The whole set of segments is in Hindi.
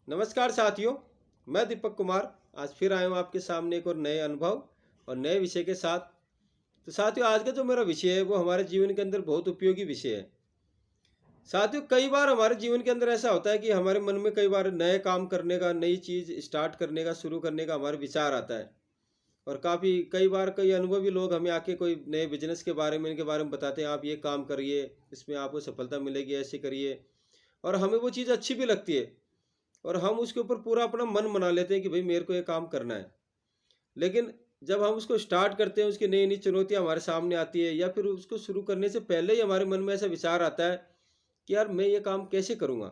नमस्कार साथियों, मैं दीपक कुमार आज फिर आया हूँ आपके सामने एक और नए अनुभव और नए विषय के साथ। तो साथियों, आज का जो मेरा विषय है वो हमारे जीवन के अंदर बहुत उपयोगी विषय है। साथियों, कई बार हमारे जीवन के अंदर ऐसा होता है कि हमारे मन में कई बार नए काम करने का, नई चीज़ स्टार्ट करने का, शुरू करने का हमारे विचार आता है। और काफ़ी कई बार कई अनुभवी लोग हमें आके कोई नए बिजनेस के बारे में, इनके बारे में बताते हैं, आप ये काम करिए, इसमें आपको सफलता मिलेगी, ऐसे करिए। और हमें वो चीज़ अच्छी भी लगती है और हम उसके ऊपर पूरा अपना मन बना लेते हैं कि भाई मेरे को ये काम करना है। लेकिन जब हम उसको स्टार्ट करते हैं, उसकी नई नई चुनौतियां हमारे सामने आती है, या फिर उसको शुरू करने से पहले ही हमारे मन में ऐसा विचार आता है कि यार मैं ये काम कैसे करूँगा।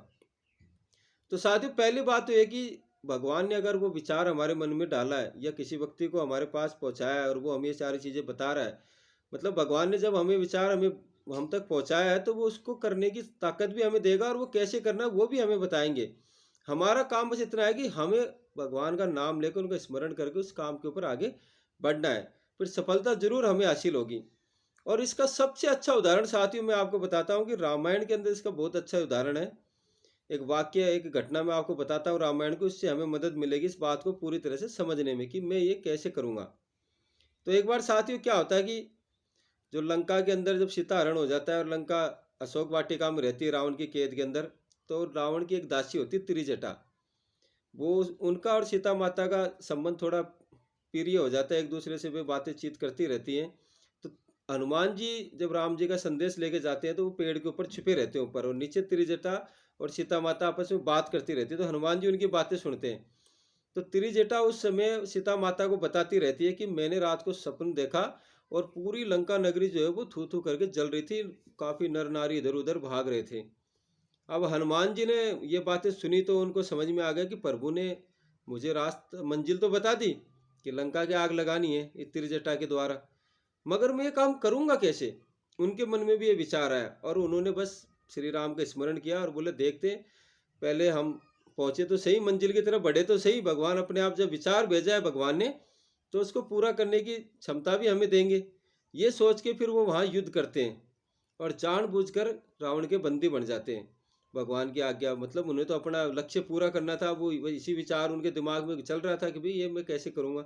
तो साथियों, पहली बात तो ये कि भगवान ने अगर वो विचार हमारे मन में डाला है या किसी व्यक्ति को हमारे पास पहुंचाया है और वो हमें ये सारी चीज़ें बता रहा है, मतलब भगवान ने जब हमें विचार हमें हम तक पहुंचाया है, तो वो उसको करने की ताकत भी हमें देगा और वो कैसे करना है वो भी हमें बताएंगे। हमारा काम बस इतना है कि हमें भगवान का नाम लेकर उनका स्मरण करके उस काम के ऊपर आगे बढ़ना है, फिर सफलता जरूर हमें हासिल होगी। और इसका सबसे अच्छा उदाहरण साथियों मैं आपको बताता हूँ कि रामायण के अंदर इसका बहुत अच्छा उदाहरण है। एक वाक्य, एक घटना मैं आपको बताता हूँ रामायण को, इससे हमें मदद मिलेगी इस बात को पूरी तरह से समझने में कि मैं ये कैसे करूँगा। तो एक बार साथियों क्या होता है कि जो लंका के अंदर जब सीता हरण हो जाता है और लंका अशोक वाटिका में रहती है रावण की कैद के अंदर, तो रावण की एक दासी होती है त्रिजटा। वो उनका और सीता माता का संबंध थोड़ा प्रिय हो जाता है, एक दूसरे से वे बातचीत करती रहती हैं। तो हनुमान जी जब राम जी का संदेश लेके जाते हैं तो वो पेड़ के ऊपर छिपे रहते हैं ऊपर, और नीचे त्रिजटा और सीता माता आपस में बात करती रहती है, तो हनुमान जी उनकी बातें सुनते हैं। तो त्रिजटा उस समय सीता माता को बताती रहती है कि मैंने रात को सपन देखा और पूरी लंका नगरी जो है वो थू थू करके जल रही थी, काफी नर नारी इधर उधर भाग रहे थे। अब हनुमान जी ने ये बातें सुनी तो उनको समझ में आ गया कि प्रभु ने मुझे रास्ता मंजिल तो बता दी कि लंका की आग लगानी है इस त्रिजटा के द्वारा, मगर मैं ये काम करूंगा कैसे। उनके मन में भी ये विचार आया और उन्होंने बस श्री राम का स्मरण किया और बोले देखते, पहले हम पहुंचे तो सही, मंजिल की तरफ बढ़े तो सही, भगवान अपने आप जब विचार भेजा है भगवान ने तो उसको पूरा करने की क्षमता भी हमें देंगे। ये सोच के फिर वो वहाँ युद्ध करते हैं और जानबूझकर रावण के बंदी बन जाते हैं। भगवान की आज्ञा, मतलब उन्हें तो अपना लक्ष्य पूरा करना था, वो इसी विचार उनके दिमाग में चल रहा था कि भाई ये मैं कैसे करूँगा,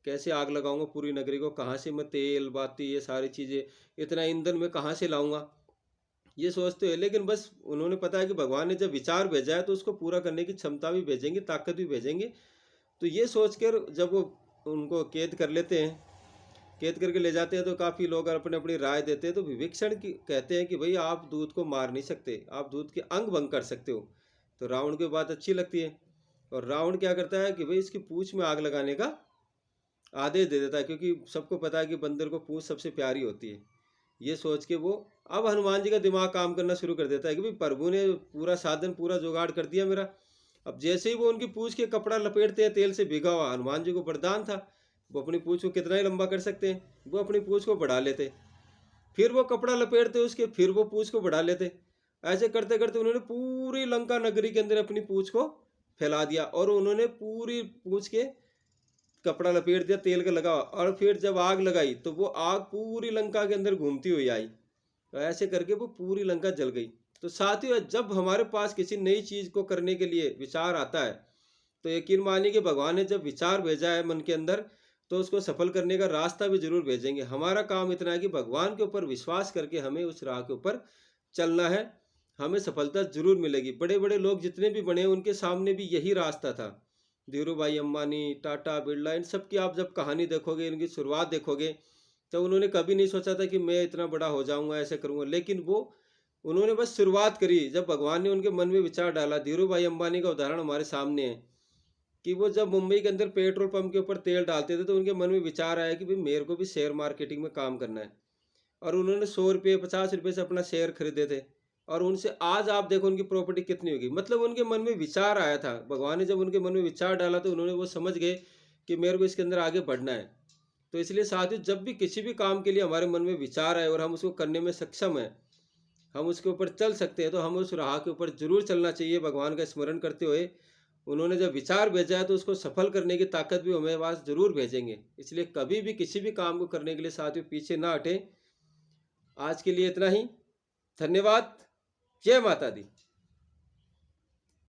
कैसे आग लगाऊंगा पूरी नगरी को, कहाँ से मैं तेल बाती ये सारी चीज़ें, इतना ईंधन मैं कहाँ से लाऊंगा, ये सोचते हैं। लेकिन बस उन्होंने पता है कि भगवान ने जब विचार भेजा है तो उसको पूरा करने की क्षमता भी भेजेंगे, ताकत भी भेजेंगे। तो ये सोच कर जब वो उनको कैद कर लेते हैं, कैद करके ले जाते हैं, तो काफ़ी लोग अपने अपनी राय देते हैं। तो विभीषण की कहते हैं कि भाई आप दूध को मार नहीं सकते, आप दूध के अंग भंग कर सकते हो। तो रावण की बात अच्छी लगती है और रावण क्या करता है कि भाई इसकी पूंछ में आग लगाने का आदेश दे देता है, क्योंकि सबको पता है कि बंदर को पूंछ सबसे प्यारी होती है। ये सोच के वो अब हनुमान जी का दिमाग काम करना शुरू कर देता है कि भाई प्रभु ने पूरा साधन पूरा जुगाड़ कर दिया मेरा। अब जैसे ही वो उनकी पूंछ के कपड़ा लपेटते हैं तेल से भिगा हुआ, हनुमान जी को वरदान था, वो अपनी पूंछ को कितना ही लंबा कर सकते हैं, वो अपनी पूंछ को बढ़ा लेते, फिर वो कपड़ा लपेटते उसके, फिर वो पूंछ को बढ़ा लेते। ऐसे करते करते उन्होंने पूरी लंका नगरी के अंदर अपनी पूंछ को फैला दिया और उन्होंने पूरी पूंछ के कपड़ा लपेट दिया तेल का लगा, और फिर जब आग लगाई तो वो आग पूरी लंका के अंदर घूमती हुई आई। तो ऐसे करके वो पूरी लंका जल गई। तो साथियों, जब हमारे पास किसी नई चीज को करने के लिए विचार आता है, तो यकीन मानिए कि भगवान ने जब विचार भेजा है मन के अंदर, तो उसको सफल करने का रास्ता भी जरूर भेजेंगे। हमारा काम इतना है कि भगवान के ऊपर विश्वास करके हमें उस राह के ऊपर चलना है, हमें सफलता जरूर मिलेगी। बड़े बड़े लोग जितने भी बने उनके सामने भी यही रास्ता था। धीरू भाई अंबानी, टाटा, बिरला, इन सब की आप जब कहानी देखोगे, इनकी शुरुआत देखोगे, तो उन्होंने कभी नहीं सोचा था कि मैं इतना बड़ा हो जाऊंगा, ऐसे करूंगा। लेकिन वो उन्होंने बस शुरुआत करी जब भगवान ने उनके मन में विचार डाला। धीरू भाई अंबानी का उदाहरण हमारे सामने है कि वो जब मुंबई के अंदर पेट्रोल पंप के ऊपर तेल डालते थे तो उनके मन में विचार आया कि भाई मेरे को भी शेयर मार्केटिंग में काम करना है। और उन्होंने 100 रुपये 50 रुपये से अपना शेयर खरीदे थे, और उनसे आज आप देखो उनकी प्रॉपर्टी कितनी होगी। मतलब उनके मन में विचार आया था, भगवान ने जब उनके मन में विचार डाला तो उन्होंने वो समझ गए कि मेरे को इसके अंदर आगे बढ़ना है। तो इसलिए साथियों, जब भी किसी भी काम के लिए हमारे मन में विचार आए और हम उसको करने में सक्षम हैं, हम उसके ऊपर चल सकते हैं, तो हमें उस राह के ऊपर जरूर चलना चाहिए भगवान का स्मरण करते हुए। उन्होंने जब विचार भेजा है तो उसको सफल करने की ताकत भी हमें पास जरूर भेजेंगे। इसलिए कभी भी किसी भी काम को करने के लिए साथियों पीछे ना हटें। आज के लिए इतना ही। धन्यवाद। जय माता दी।